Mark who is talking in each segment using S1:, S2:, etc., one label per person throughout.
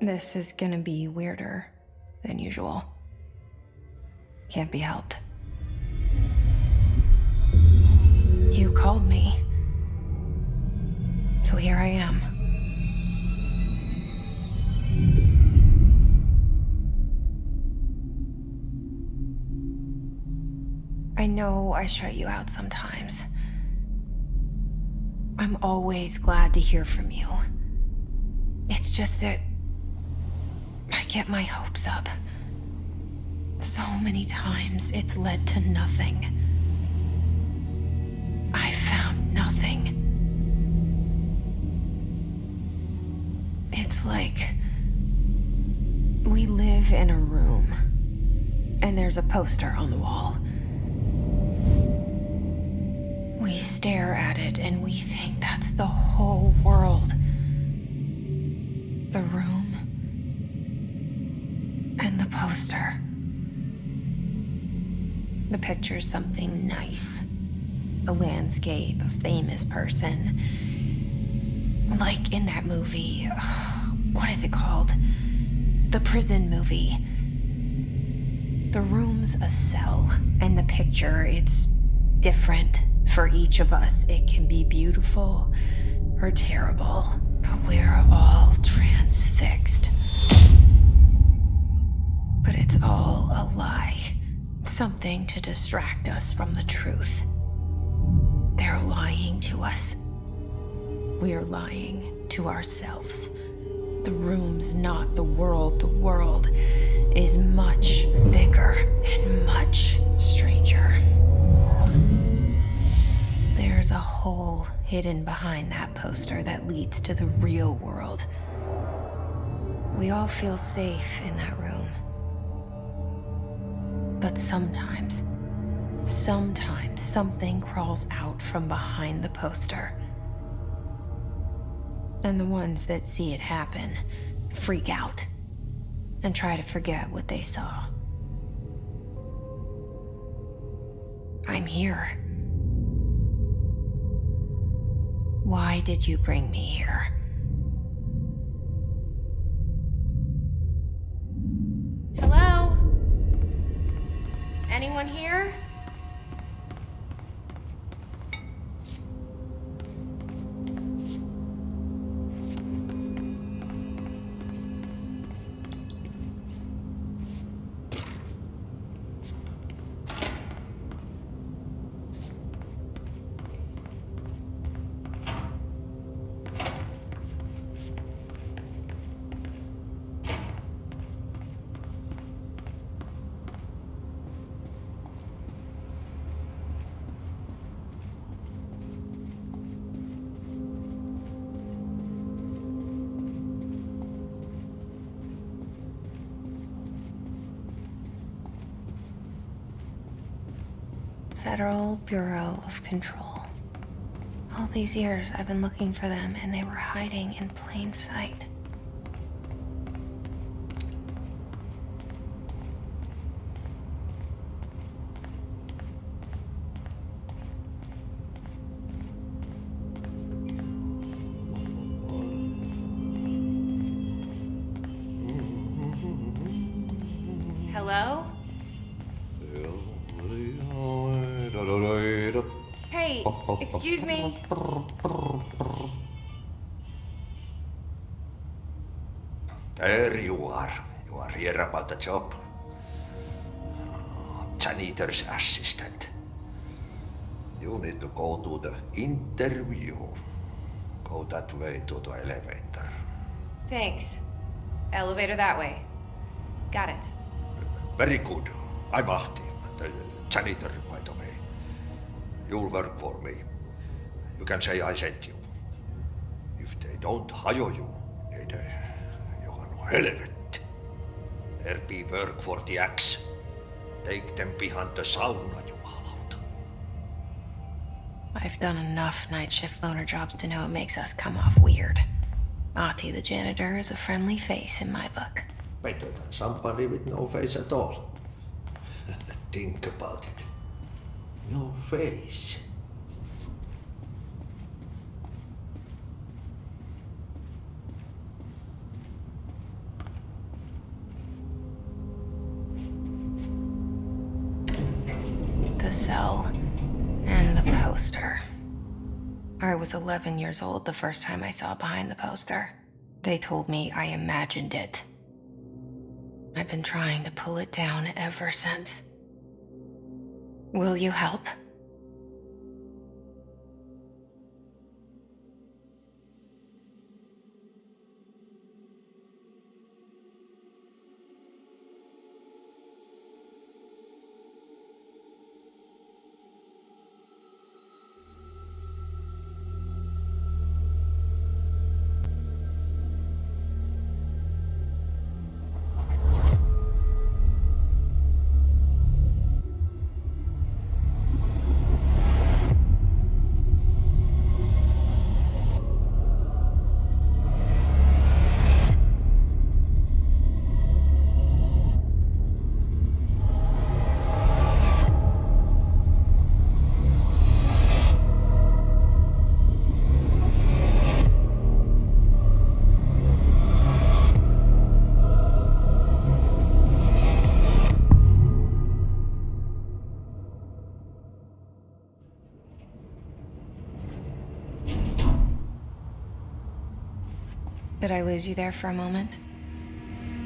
S1: This is gonna be weirder than usual. Can't be helped. You called me. So here I am. I know I shut you out sometimes. I'm always glad to hear from you. It's just that I get my hopes up. So many times it's led to nothing. I found nothing. It's like we live in a room and there's a poster on the wall. We stare at it and we think that's the whole world. The room and the poster. The picture's something nice. A landscape, a famous person. Like in that movie, what is it called? The prison movie. The room's a cell, and the picture, it's different for each of us. It can be beautiful or terrible, but we're all transfixed. But it's all a lie. Something to distract us from the truth. They're lying to us. We're lying to ourselves. The room's not the world. The world is much bigger and much stranger. There's a hole hidden behind that poster that leads to the real world. We all feel safe in that room. But sometimes something crawls out from behind the poster. And the ones that see it happen freak out and try to forget what they saw. I'm here. Why did you bring me here? Hello? Anyone here? Federal Bureau of Control. All these years I've been looking for them and they were hiding in plain sight. Hello? Hey, excuse me.
S2: There you are. You are here about the job. Janitor's assistant. You need to go to the interview. Go that way to the elevator.
S1: Thanks. Elevator that way. Got it.
S2: Very good. I'm Ahti, the janitor, by the way. You'll work for me. You can say I sent you. If they don't hire you, then you are no helvet. There be work for the axe. Take them behind the sauna, jumalauta.
S1: I've done enough night shift loner jobs to know it makes us come off weird. Ahti the janitor is a friendly face in my book.
S2: Better than somebody with no face at all. Think about it. No face.
S1: the cell and the poster. I was 11 years old the first time I saw behind the poster. They told me I imagined it. I've been trying to pull it down ever since. Will you help? Did I lose you there for a moment?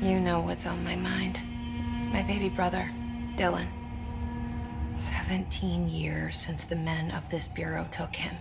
S1: You know what's on my mind. My baby brother, Dylan. 17 years since the men of this bureau took him.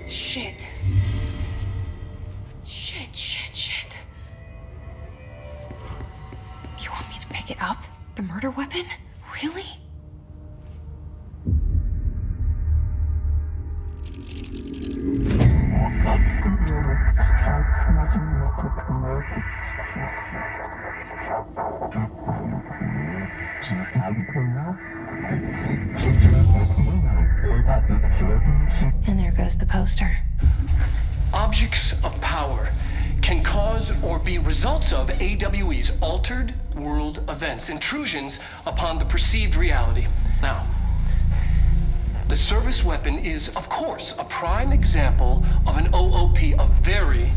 S1: Shit. Shit. You want me to pick it up? The murder weapon? Really? And there goes the poster.
S3: Objects of power can cause or be results of AWE's altered world events, intrusions upon the perceived reality. Now, the service weapon is, of course, a prime example of an OOP, a very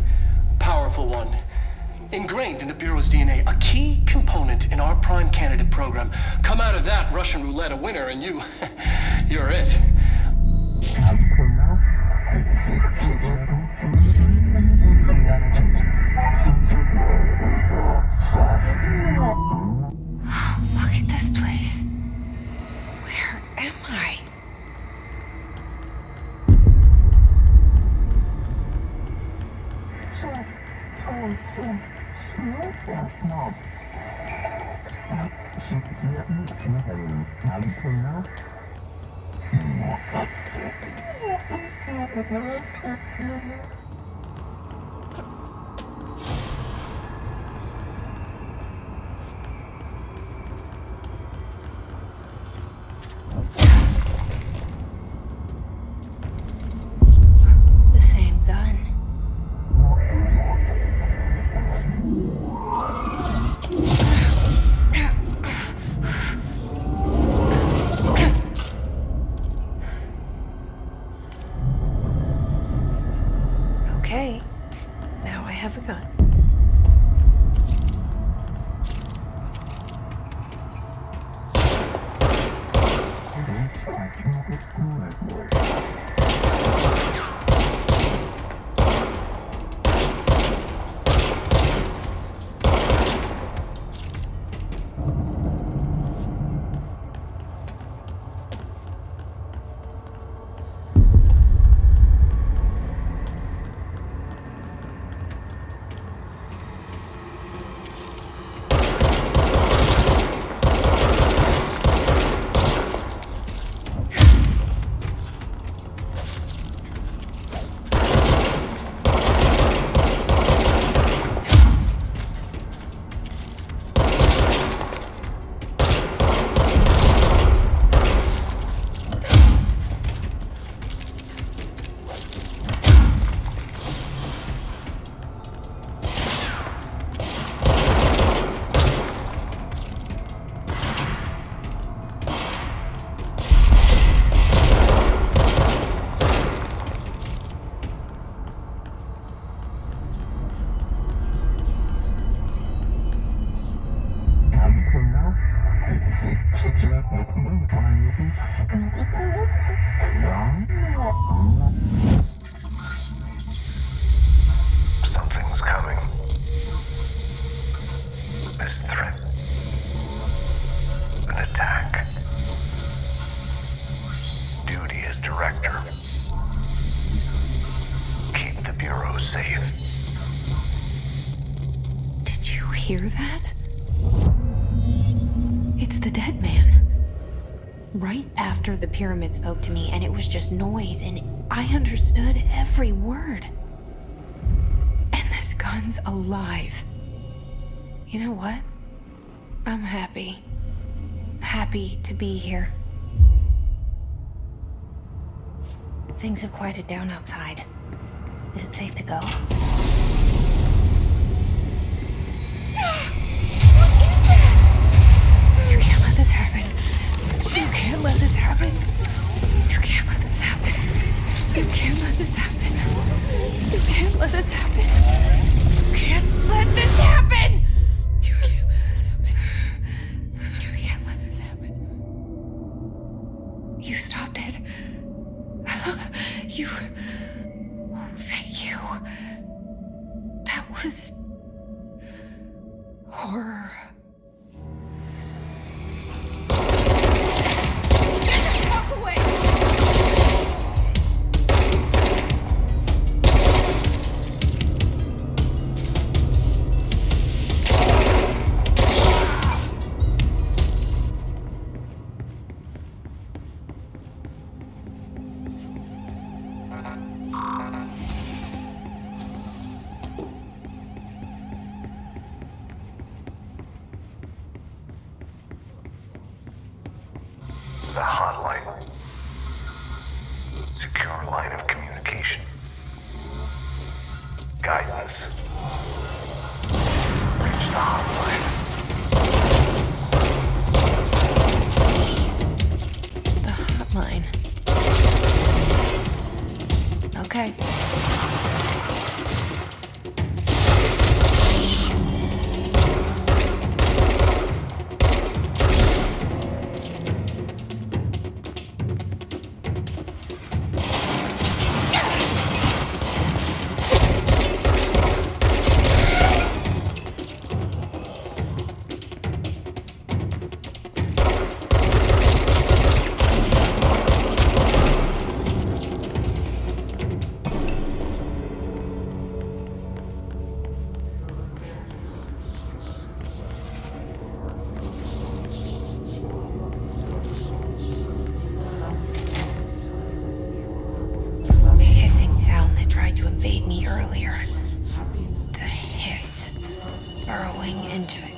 S3: powerful one. Ingrained in the Bureau's DNA, a key component in our prime candidate program. Come out of that Russian roulette a winner and you're it.
S1: Look at this place. Where am I? The same gun. Okay, now I have a gun.
S4: director. Keep the Bureau safe.
S1: Did you hear that? It's the dead man. Right after the pyramid spoke to me, and it was just noise, and I understood every word. And this gun's alive. You know what? I'm happy. Happy to be here. Things have quieted down outside. Is it safe to go? What is that? You can't let this happen. You can't let this happen. You can't let this happen. You can't let this happen. You can't let this happen. You can't let this happen. You can't let this happen. You can't let this happen. You stopped it. You... Oh, thank you. That was... horror. Walk away!
S4: The hotline. Secure line of communication. Guidance. Reach the hotline.
S1: The hotline. Okay.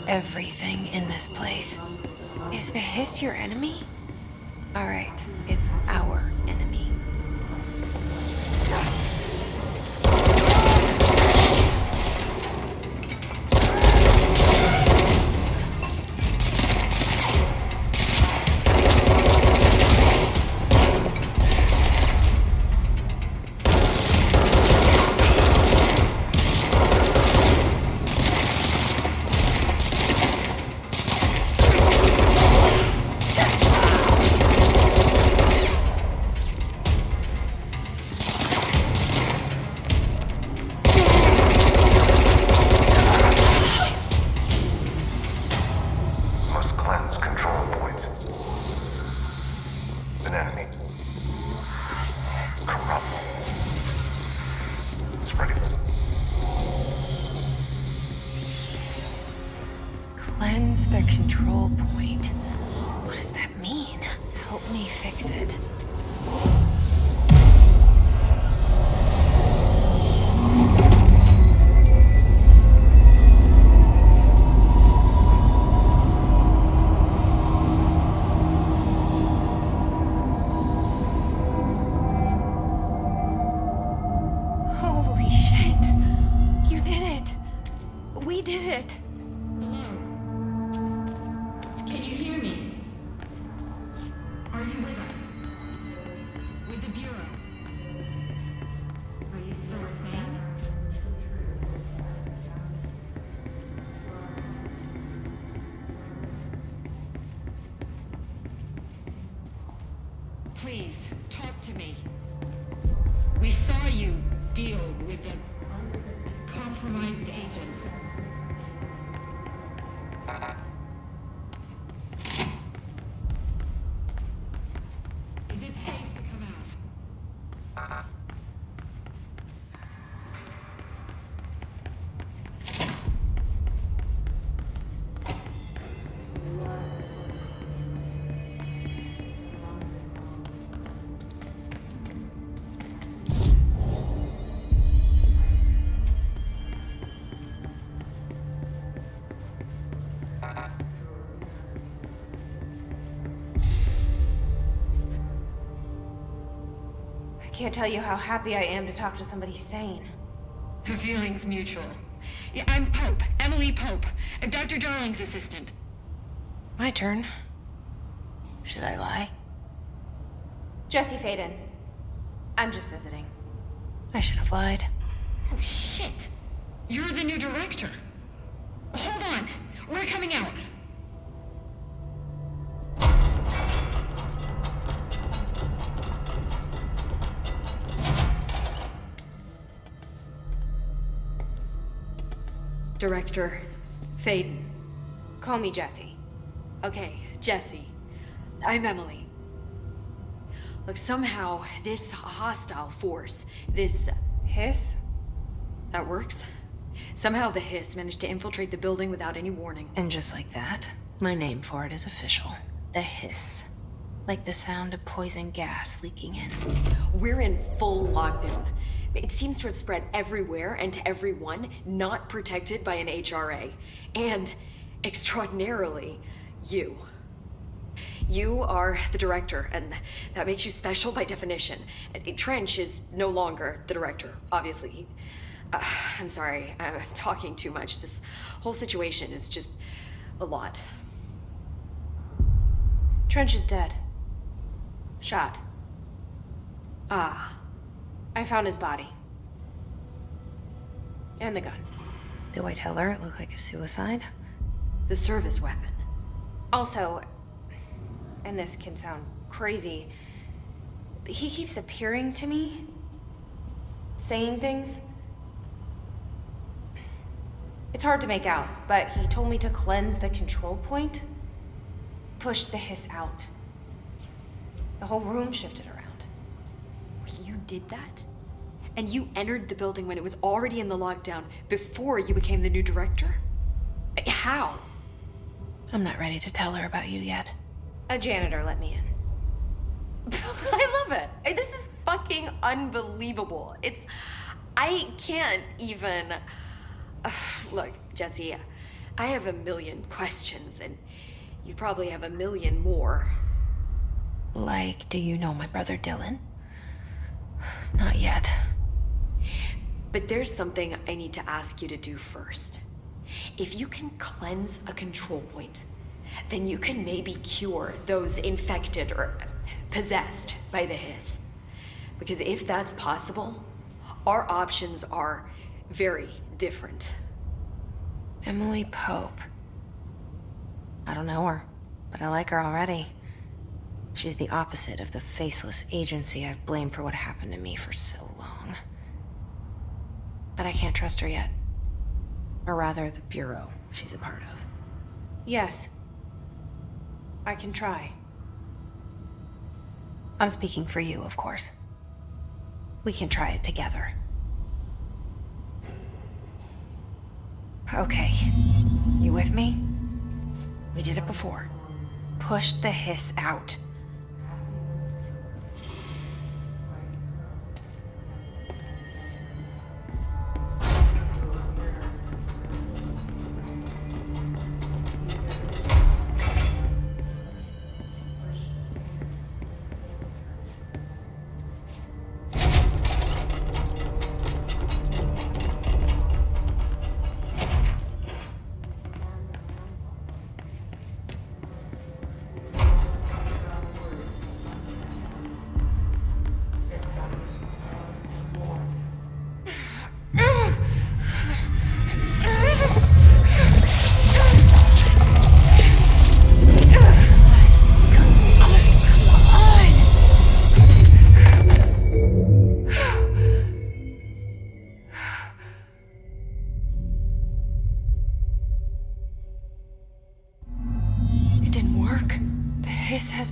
S1: Everything in this place. Is the hiss your enemy? Alright, it's our enemy. Cleanse the control point. What does that mean? Help me fix it. Holy shit. You did it. We did it.
S5: Can you hear me? Are you with us? With the Bureau? Are you still sane? Please, talk to me. We saw you deal with the compromised agents. Is it safe to come out?
S1: I can't tell you how happy I am to talk to somebody sane.
S5: The feeling's mutual. Yeah, I'm Pope, Emily Pope, Dr. Darling's assistant.
S1: My turn. Should I lie? Jesse Faden. I'm just visiting. I should have lied.
S5: Oh, shit. You're the new director. Hold on. We're coming out.
S6: Director Faden.
S1: Call me Jesse.
S6: Okay, Jesse. I'm Emily. Look, somehow this hostile force, this...
S1: Hiss?
S6: That works? Somehow the hiss managed to infiltrate the building without any warning.
S1: And just like that, my name for it is official. The hiss. Like the sound of poison gas leaking in.
S6: We're in full lockdown. It seems to have spread everywhere and to everyone not protected by an HRA. And, extraordinarily, you. You are the director, and that makes you special by definition. Trench is no longer the director, obviously. I'm sorry, I'm talking too much. This whole situation is just a lot.
S1: Trench is dead. Shot.
S6: Ah.
S1: I found his body. And the gun. Do I tell her it looked like a suicide?
S6: The service weapon.
S1: Also, and this can sound crazy, but he keeps appearing to me, saying things. It's hard to make out, but he told me to cleanse the control point, push the hiss out. The whole room shifted around.
S6: You did that? And you entered the building when it was already in the lockdown before you became the new director? How?
S1: I'm not ready to tell her about you yet. A janitor let me in.
S6: I love it. This is fucking unbelievable. I can't even... Look, Jesse, I have a million questions, and you probably have a million more.
S1: Like, do you know my brother Dylan? Not yet.
S6: But there's something I need to ask you to do first. If you can cleanse a control point, then you can maybe cure those infected or possessed by the hiss. Because if that's possible, our options are very different.
S1: Emily Pope. I don't know her, but I like her already. She's the opposite of the faceless agency I've blamed for what happened to me for so long. But I can't trust her yet. Or rather, the bureau she's a part of. Yes. I can try. I'm speaking for you, of course. We can try it together. Okay. You with me? We did it before. Push the hiss out.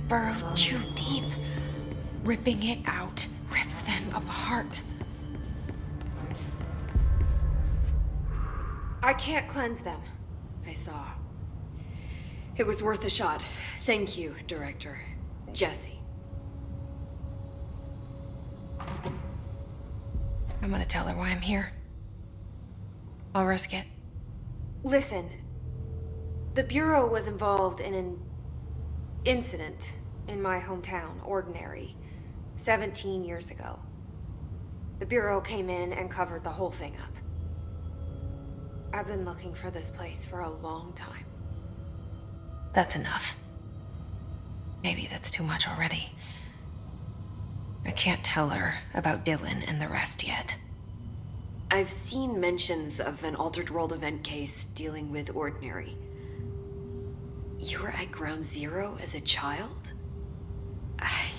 S1: Burrowed too deep. Ripping it out rips them apart. I can't cleanse them.
S6: I saw. It was worth a shot. Thank you, Director. Jesse.
S1: I'm gonna tell her why I'm here. I'll risk it. Listen. The Bureau was involved in an incident in my hometown, Ordinary. 17 years ago. The Bureau came in and covered the whole thing up. I've been looking for this place for a long time. That's enough. Maybe that's too much already. I can't tell her about Dylan and the rest yet.
S6: I've seen mentions of an altered world event case dealing with ordinary. You were at Ground Zero as a child?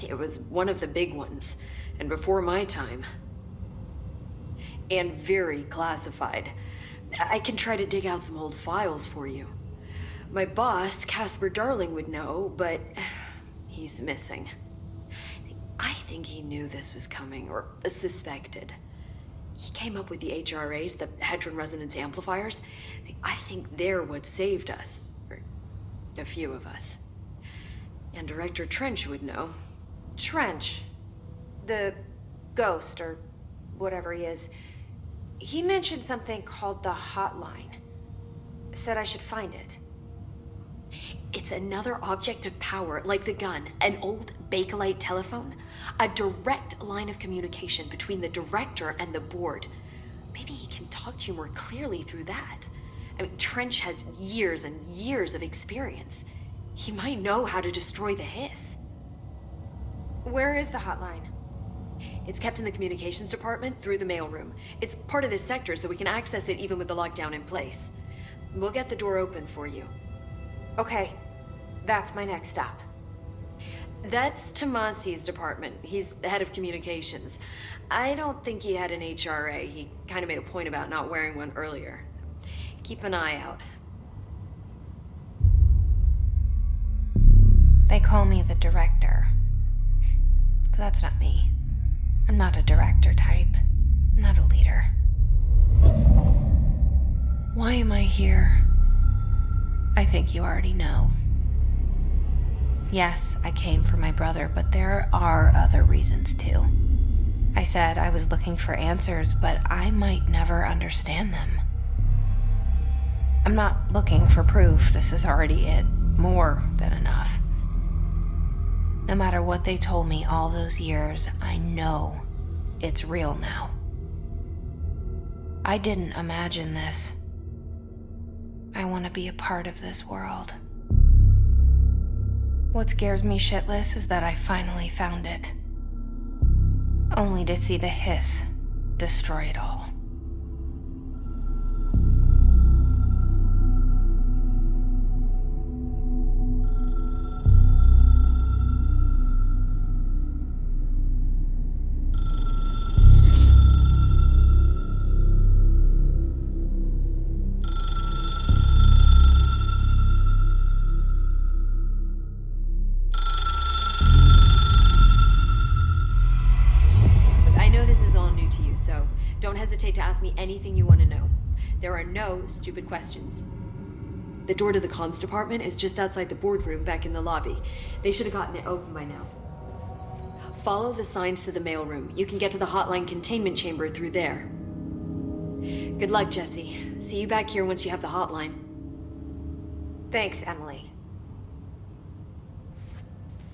S6: It was one of the big ones, and before my time. And very classified. I can try to dig out some old files for you. My boss, Casper Darling, would know, but he's missing. I think he knew this was coming, or suspected. He came up with the HRAs, the Hadron Resonance Amplifiers. I think they're what saved us, or a few of us. And Director Trench would know.
S1: Trench, the ghost, or whatever he is, he mentioned something called the hotline. Said I should find it.
S6: It's another object of power, like the gun, an old Bakelite telephone, a direct line of communication between the director and the board. Maybe he can talk to you more clearly through that. I mean, Trench has years and years of experience. He might know how to destroy the hiss.
S1: Where is the hotline?
S6: It's kept in the communications department through the mailroom. It's part of this sector, so we can access it even with the lockdown in place. We'll get the door open for you.
S1: Okay, that's my next stop.
S6: That's Tomasi's department. He's the head of communications. I don't think he had an HRA. He kind of made a point about not wearing one earlier. Keep an eye out.
S1: They call me the director. But that's not me. I'm not a director type. I'm not a leader. Why am I here? I think you already know. Yes, I came for my brother, but there are other reasons too. I said I was looking for answers, but I might never understand them. I'm not looking for proof. This is already it. More than enough. No matter what they told me all those years, I know it's real now. I didn't imagine this. I want to be a part of this world. What scares me shitless is that I finally found it. Only to see the hiss destroy it all.
S6: Don't hesitate to ask me anything you want to know. There are no stupid questions. The door to the comms department is just outside the boardroom back in the lobby. They should have gotten it open by now. Follow the signs to the mailroom. You can get to the hotline containment chamber through there. Good luck, Jesse. See you back here once you have the hotline.
S1: Thanks, Emily.